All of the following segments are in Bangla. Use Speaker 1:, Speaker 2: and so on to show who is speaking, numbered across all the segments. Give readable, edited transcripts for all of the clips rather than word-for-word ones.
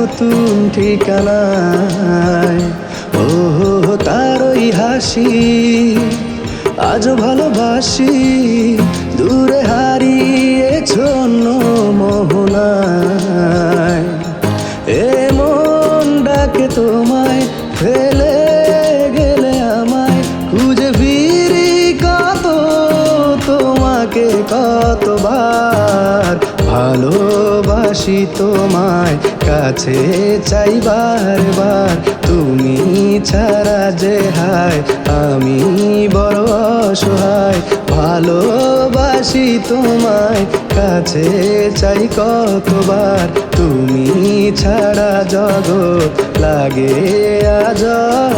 Speaker 1: নতুন ঠিকানায়। ও তার ওই হাসি আজও ভালোবাসি, দূরে হারিয়েছ অন্য মোহনায়। এ মন ডাকে তোমায়, ফেলে গেলে আমায়, খুঁজে ফিরি কত তোমাকে কতবার। ভালোবাসি তোমায়, কাছে চাই বারবার, তুমি ছাড়া যে হায় আমি বড় অসহায়। ভালোবাসি তোমায়, কাছে চাই কতবার, তুমি ছাড়া জগৎ লাগে আজ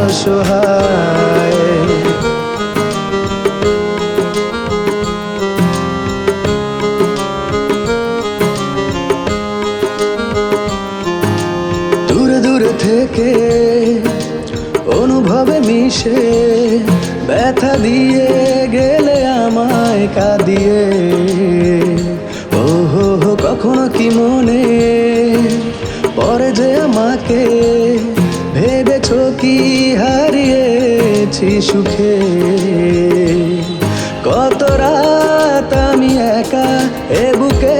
Speaker 1: অসহায়। দূরে দূরে থেকে অনুভবে মিশে, ব্যথা দিয়ে গেলে আমায় কাঁদিয়ে। ও কখনো কি মনে পরে যে আমাকে, ভেবেছো কি হারিয়েছি সুখে। কত রাত আমি একা এ বুকে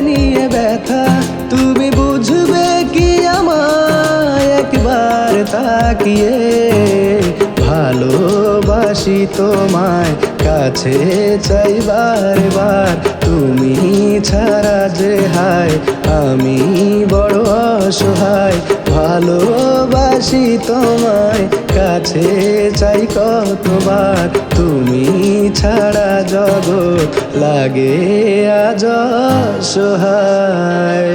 Speaker 1: নিয়ে ব্যথা, তুমি বুঝবে কি আমায় একবার তাকিয়ে। ভালোবাসি তোমায়, কাছে চাই বারবার, তুমি ছাড়া যে হায় আমি বড় অসহায়। ভালোবাসি তোমায়, কাছে চাই কতবার, তুমি ছাড়া জগৎ লাগে আজ অসহায়।